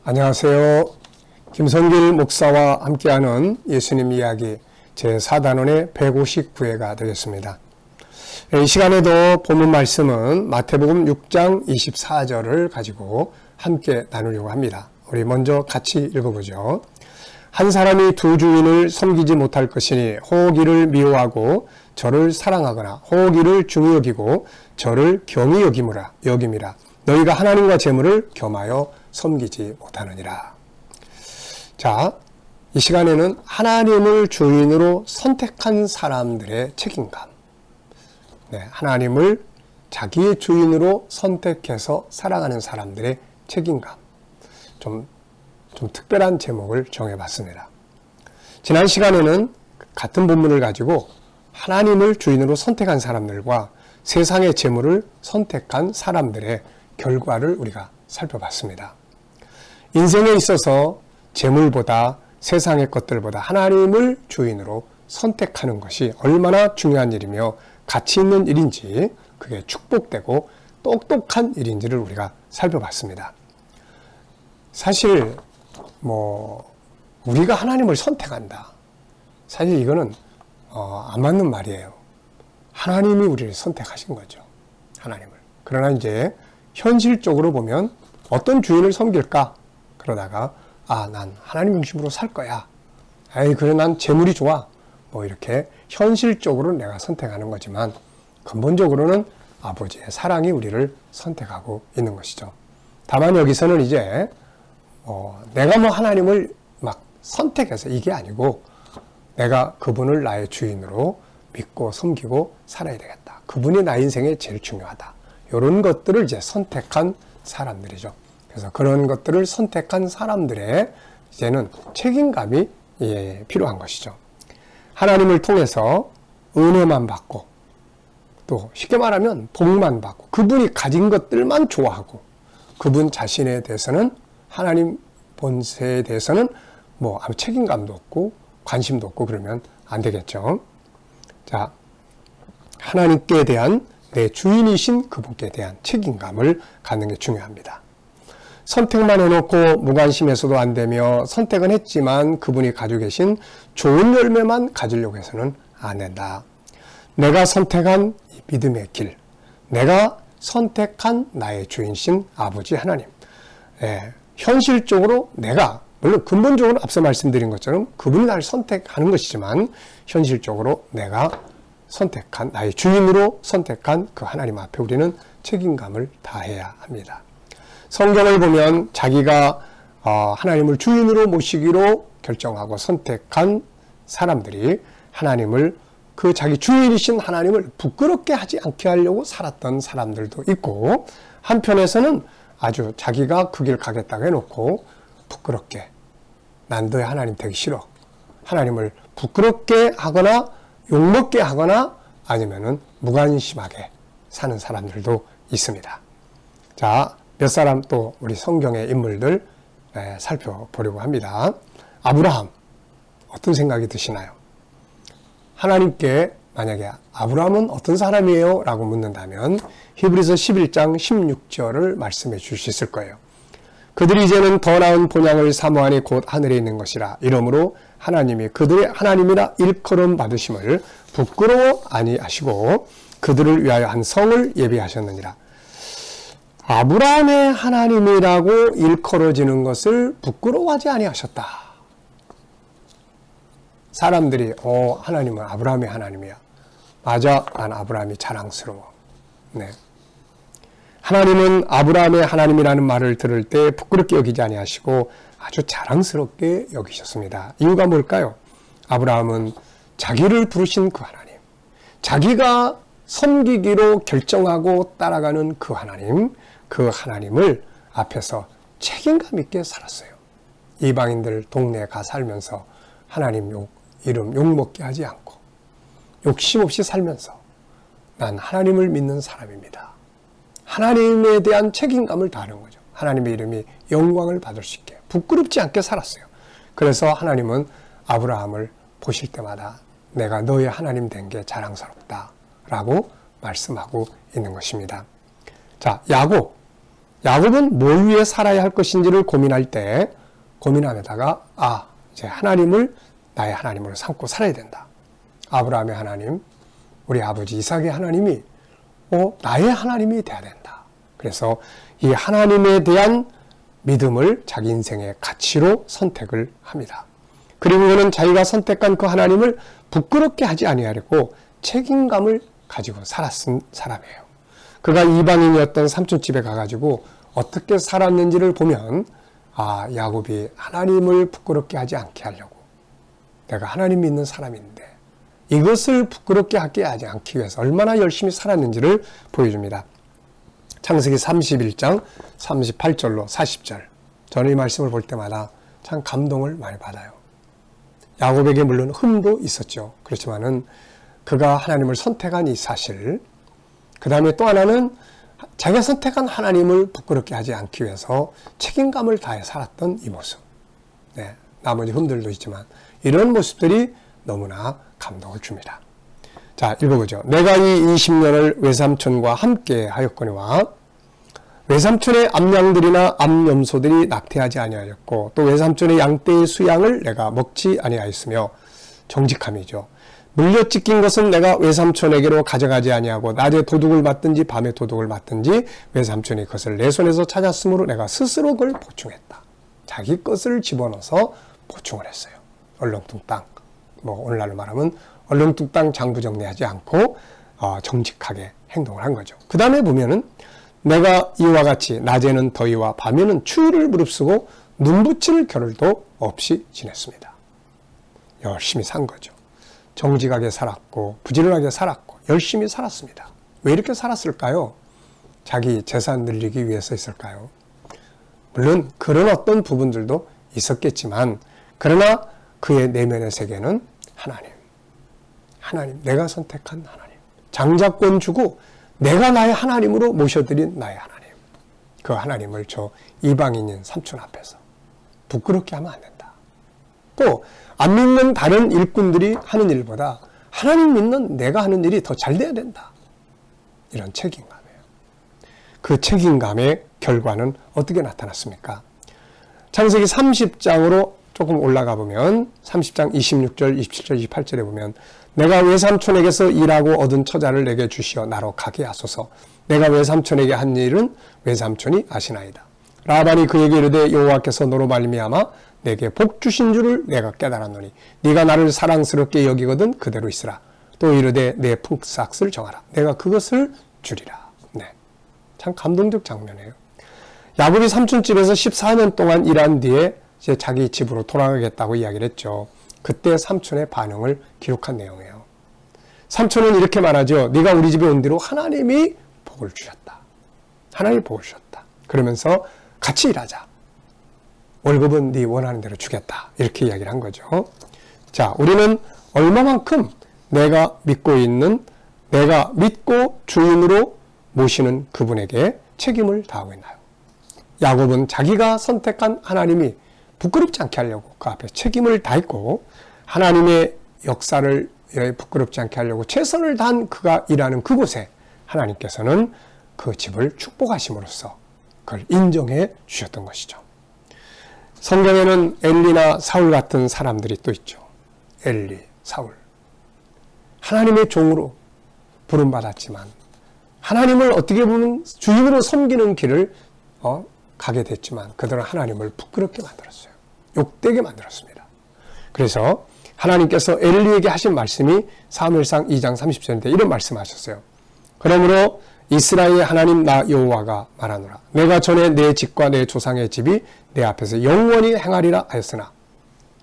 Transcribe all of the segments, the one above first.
안녕하세요. 김성길 목사와 함께하는 예수님 이야기 제4단원의 159회가 되겠습니다. 이 시간에도 본문 말씀은 마태복음 6장 24절을 가지고 함께 나누려고 합니다. 우리 먼저 같이 읽어보죠. 한 사람이 두 주인을 섬기지 못할 것이니 혹 이를 미워하고 저를 사랑하거나 혹 이를 중히 여기고 저를 경히 여김이라. 너희가 하나님과 재물을 겸하여 섬기지 못하느니라. 자, 이 시간에는 하나님을 주인으로 선택한 사람들의 책임감. 하나님을 자기의 주인으로 선택해서 살아가는 사람들의 책임감. 좀 특별한 제목을 정해봤습니다. 지난 시간에는 같은 본문을 가지고 하나님을 주인으로 선택한 사람들과 세상의 재물을 선택한 사람들의 결과를 우리가 살펴봤습니다. 인생에 있어서 재물보다 세상의 것들보다 하나님을 주인으로 선택하는 것이 얼마나 중요한 일이며 가치 있는 일인지, 그게 축복되고 똑똑한 일인지를 우리가 살펴봤습니다. 사실 우리가 하나님을 선택한다. 사실 이거는 안 맞는 말이에요. 하나님이 우리를 선택하신 거죠. 하나님을. 그러나 이제 현실적으로 보면 어떤 주인을 섬길까? 그러다가 난 하나님 중심으로 살 거야. 그래 난 재물이 좋아. 이렇게 현실적으로 내가 선택하는 거지만 근본적으로는 아버지의 사랑이 우리를 선택하고 있는 것이죠. 다만 여기서는 이제 내가 하나님을 막 선택해서 이게 아니고 내가 그분을 나의 주인으로 믿고 섬기고 살아야 되겠다. 그분이 나의 인생에 제일 중요하다. 이런 것들을 이제 선택한 사람들이죠. 그래서 그런 것들을 선택한 사람들의 이제는 책임감이 필요한 것이죠. 하나님을 통해서 은혜만 받고 또 쉽게 말하면 복만 받고 그분이 가진 것들만 좋아하고 그분 자신에 대해서는 하나님 본세에 대해서는 아무 책임감도 없고 관심도 없고 그러면 안 되겠죠. 자, 하나님께 대한 내 주인이신 그분께 대한 책임감을 갖는 게 중요합니다. 선택만 해놓고 무관심해서도 안 되며 선택은 했지만 그분이 가지고 계신 좋은 열매만 가지려고 해서는 안 된다. 내가 선택한 믿음의 길, 내가 선택한 나의 주인이신 아버지 하나님. 현실적으로 내가, 물론 근본적으로 앞서 말씀드린 것처럼 그분이 나를 선택하는 것이지만 현실적으로 내가 선택한 나의 주인으로 선택한 그 하나님 앞에 우리는 책임감을 다해야 합니다. 성경을 보면 자기가 하나님을 주인으로 모시기로 결정하고 선택한 사람들이 하나님을 그 자기 주인이신 하나님을 부끄럽게 하지 않게 하려고 살았던 사람들도 있고 한편에서는 아주 자기가 그 길 가겠다고 해놓고 부끄럽게 난 너의 하나님 되기 싫어. 하나님을 부끄럽게 하거나 욕먹게 하거나 아니면은 무관심하게 사는 사람들도 있습니다. 자, 몇 사람 또 우리 성경의 인물들 살펴보려고 합니다. 아브라함, 어떤 생각이 드시나요? 하나님께 만약에 아브라함은 어떤 사람이에요? 라고 묻는다면 히브리서 11장 16절을 말씀해 주실 수 있을 거예요. 그들이 이제는 더 나은 본향을 사모하니 곧 하늘에 있는 것이라. 이러므로 하나님이 그들의 하나님이라 일컬음 받으심을 부끄러워 아니하시고 그들을 위하여 한 성을 예비하셨느니라. 아브라함의 하나님이라고 일컬어지는 것을 부끄러워하지 아니하셨다. 사람들이 하나님은 아브라함의 하나님이야. 맞아, 난 아브라함이 자랑스러워. 하나님은 아브라함의 하나님이라는 말을 들을 때 부끄럽게 여기지 아니하시고 아주 자랑스럽게 여기셨습니다. 이유가 뭘까요? 아브라함은 자기를 부르신 그 하나님, 자기가 섬기기로 결정하고 따라가는 그 하나님, 그 하나님을 앞에서 책임감 있게 살았어요. 이방인들 동네에 가 살면서 하나님 이름 욕먹게 하지 않고 욕심 없이 살면서 난 하나님을 믿는 사람입니다. 하나님에 대한 책임감을 다하는 거죠. 하나님의 이름이 영광을 받을 수 있게 부끄럽지 않게 살았어요. 그래서 하나님은 아브라함을 보실 때마다 내가 너의 하나님 된 게 자랑스럽다 라고 말씀하고 있는 것입니다. 자, 야곱은 뭘 위해 살아야 할 것인지를 고민할 때 고민하다가 이제 하나님을 나의 하나님으로 삼고 살아야 된다. 아브라함의 하나님, 우리 아버지 이삭의 하나님이 나의 하나님이 돼야 된다. 그래서 이 하나님에 대한 믿음을 자기 인생의 가치로 선택을 합니다. 그리고 그는 자기가 선택한 그 하나님을 부끄럽게 하지 아니하려고 책임감을 가지고 살았은 사람이에요. 그가 이방인이었던 삼촌집에 가가지고 어떻게 살았는지를 보면 야곱이 하나님을 부끄럽게 하지 않게 하려고, 내가 하나님 믿는 사람인데 이것을 부끄럽게 하지 않기 위해서 얼마나 열심히 살았는지를 보여줍니다. 창세기 31장 38절로 40절. 저는 이 말씀을 볼 때마다 참 감동을 많이 받아요. 야곱에게 물론 흠도 있었죠. 그렇지만은 그가 하나님을 선택한 이 사실, 그 다음에 또 하나는 자기가 선택한 하나님을 부끄럽게 하지 않기 위해서 책임감을 다해 살았던 이 모습. 나머지 흠들도 있지만 이런 모습들이 너무나 감동을 줍니다. 자, 읽어보죠. 내가 이 20년을 외삼촌과 함께 하였거니와 외삼촌의 암양들이나 암염소들이 낙태하지 아니하였고 또 외삼촌의 양떼의 수양을 내가 먹지 아니하였으며 정직함이죠. 물려 찢긴 것은 내가 외삼촌에게로 가져가지 아니하고 낮에 도둑을 맞든지 밤에 도둑을 맞든지 외삼촌이 그것을 내 손에서 찾았으므로 내가 스스로 그걸 보충했다. 자기 것을 집어넣어서 보충을 했어요. 얼렁뚱땅. 오늘날로 말하면 얼렁뚱땅 장부정리하지 않고 정직하게 행동을 한 거죠. 그 다음에 보면은 내가 이와 같이 낮에는 더위와 밤에는 추위를 무릅쓰고 눈붙일 겨를도 없이 지냈습니다. 열심히 산 거죠. 정직하게 살았고 부지런하게 살았고 열심히 살았습니다. 왜 이렇게 살았을까요? 자기 재산 늘리기 위해서였을까요? 물론 그런 어떤 부분들도 있었겠지만 그러나 그의 내면의 세계는 하나님, 내가 선택한 하나님, 장자권 주고 내가 나의 하나님으로 모셔드린 나의 하나님, 그 하나님을 저 이방인인 삼촌 앞에서 부끄럽게 하면 안 된다. 또 안 믿는 다른 일꾼들이 하는 일보다 하나님 믿는 내가 하는 일이 더 잘 돼야 된다. 이런 책임감이에요. 그 책임감의 결과는 어떻게 나타났습니까? 창세기 30장으로 조금 올라가 보면 30장 26절, 27절, 28절에 보면 내가 외삼촌에게서 일하고 얻은 처자를 내게 주시어 나로 가게 하소서. 내가 외삼촌에게 한 일은 외삼촌이 아시나이다. 라반이 그에게 이르되 여호와께서 너로 말미암아 내게 복 주신 줄을 내가 깨달았노니 네가 나를 사랑스럽게 여기거든 그대로 있으라. 또 이르되 내 품삯을 정하라. 내가 그것을 주리라. 참 감동적 장면이에요. 야곱이 삼촌집에서 14년 동안 일한 뒤에 이제 자기 집으로 돌아가겠다고 이야기를 했죠. 그때 삼촌의 반응을 기록한 내용이에요. 삼촌은 이렇게 말하죠. 네가 우리 집에 온 뒤로 하나님이 복을 주셨다. 하나님이 복을 주셨다. 그러면서 같이 일하자. 월급은 네 원하는 대로 주겠다. 이렇게 이야기를 한 거죠. 자, 우리는 얼마만큼 내가 믿고 주인으로 모시는 그분에게 책임을 다하고 있나요? 야곱은 자기가 선택한 하나님이 부끄럽지 않게 하려고 그 앞에 책임을 다했고 하나님의 역사를 부끄럽지 않게 하려고 최선을 다한 그가 일하는 그곳에 하나님께서는 그 집을 축복하심으로써 그걸 인정해 주셨던 것이죠. 성경에는 엘리나 사울 같은 사람들이 또 있죠. 엘리, 사울. 하나님의 종으로 부름받았지만 하나님을 어떻게 보면 주인으로 섬기는 길을 가게 됐지만 그들은 하나님을 부끄럽게 만들었어요. 욕되게 만들었습니다. 그래서 하나님께서 엘리에게 하신 말씀이 사무엘상 2장 30절인데 이런 말씀하셨어요. 그러므로 이스라엘의 하나님 나 여호와가 말하노라. 내가 전에 내 집과 내 조상의 집이 내 앞에서 영원히 행하리라 하였으나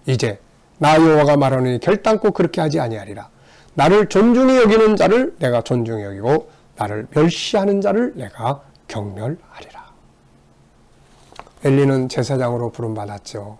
이제 나 여호와가 말하노니 결단코 그렇게 하지 아니하리라. 나를 존중히 여기는 자를 내가 존중히 여기고 나를 멸시하는 자를 내가 경멸하리라. 엘리는 제사장으로 부름받았죠.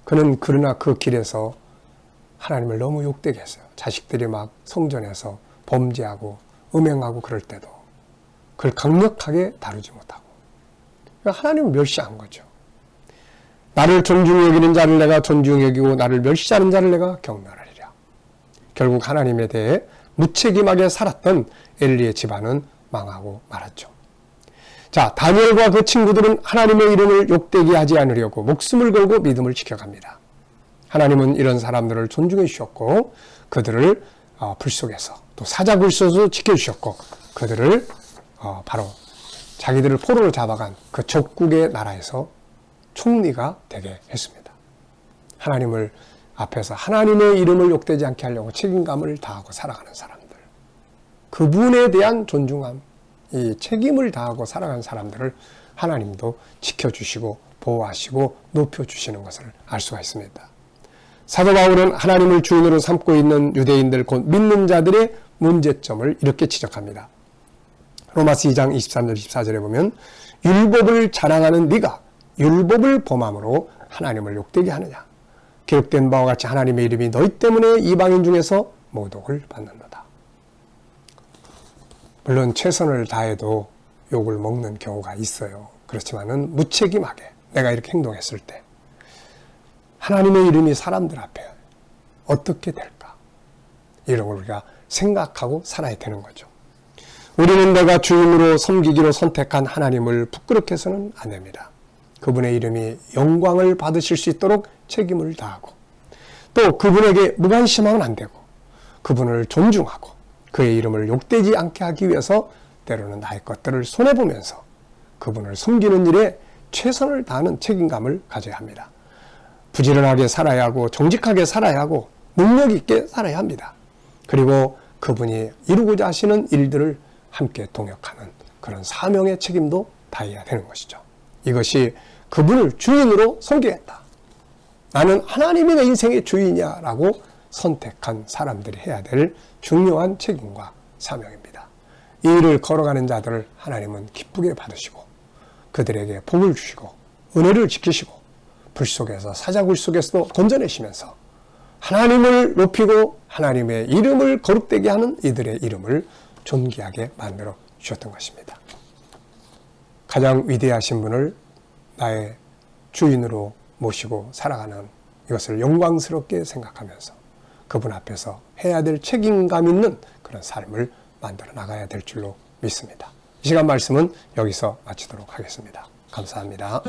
그는 그러나 그 길에서 하나님을 너무 욕되게 했어요. 자식들이 막 성전에서 범죄하고 음행하고 그럴 때도 그걸 강력하게 다루지 못하고 하나님을 멸시한 거죠. 나를 존중히 여기는 자를 내가 존중히 여기고 나를 멸시하는 자를 내가 경멸하리라. 결국 하나님에 대해 무책임하게 살았던 엘리의 집안은 망하고 말았죠. 자, 다니엘과 그 친구들은 하나님의 이름을 욕되게 하지 않으려고 목숨을 걸고 믿음을 지켜갑니다. 하나님은 이런 사람들을 존중해 주셨고 그들을 불 속에서 또 사자굴소에서 지켜주셨고 그들을 바로 자기들을 포로로 잡아간 그 적국의 나라에서 총리가 되게 했습니다. 하나님을 앞에서 하나님의 이름을 욕되지 않게 하려고 책임감을 다하고 살아가는 사람들, 그분에 대한 존중함, 이 책임을 다하고 살아가는 사람들을 하나님도 지켜주시고 보호하시고 높여주시는 것을 알 수가 있습니다. 사도 바울은 하나님을 주인으로 삼고 있는 유대인들 곧 믿는 자들의 문제점을 이렇게 지적합니다. 로마서 2장 23절 24절에 보면 율법을 자랑하는 네가 율법을 범함으로 하나님을 욕되게 하느냐. 기록된 바와 같이 하나님의 이름이 너희 때문에 이방인 중에서 모독을 받는도다. 물론 최선을 다해도 욕을 먹는 경우가 있어요. 그렇지만은 무책임하게 내가 이렇게 행동했을 때 하나님의 이름이 사람들 앞에 어떻게 될까? 이런 걸 우리가 생각하고 살아야 되는 거죠. 우리는 내가 주인으로 섬기기로 선택한 하나님을 부끄럽게 해서는 안 됩니다. 그분의 이름이 영광을 받으실 수 있도록 책임을 다하고 또 그분에게 무관심하면 안 되고 그분을 존중하고 그의 이름을 욕되지 않게 하기 위해서 때로는 나의 것들을 손해보면서 그분을 섬기는 일에 최선을 다하는 책임감을 가져야 합니다. 부지런하게 살아야 하고 정직하게 살아야 하고 능력 있게 살아야 합니다. 그리고 그분이 이루고자 하시는 일들을 함께 동역하는 그런 사명의 책임도 다해야 되는 것이죠. 이것이 그분을 주인으로 섬기겠다. 나는 하나님이 내 인생의 주인이야 라고 선택한 사람들이 해야 될 중요한 책임과 사명입니다. 이 일을 걸어가는 자들을 하나님은 기쁘게 받으시고 그들에게 복을 주시고 은혜를 지키시고 불 속에서 사자굴 속에서도 건져내시면서 하나님을 높이고 하나님의 이름을 거룩되게 하는 이들의 이름을 존귀하게 만들어 주셨던 것입니다. 가장 위대하신 분을 나의 주인으로 모시고 살아가는 이것을 영광스럽게 생각하면서 그분 앞에서 해야 될 책임감 있는 그런 삶을 만들어 나가야 될 줄로 믿습니다. 이 시간 말씀은 여기서 마치도록 하겠습니다. 감사합니다.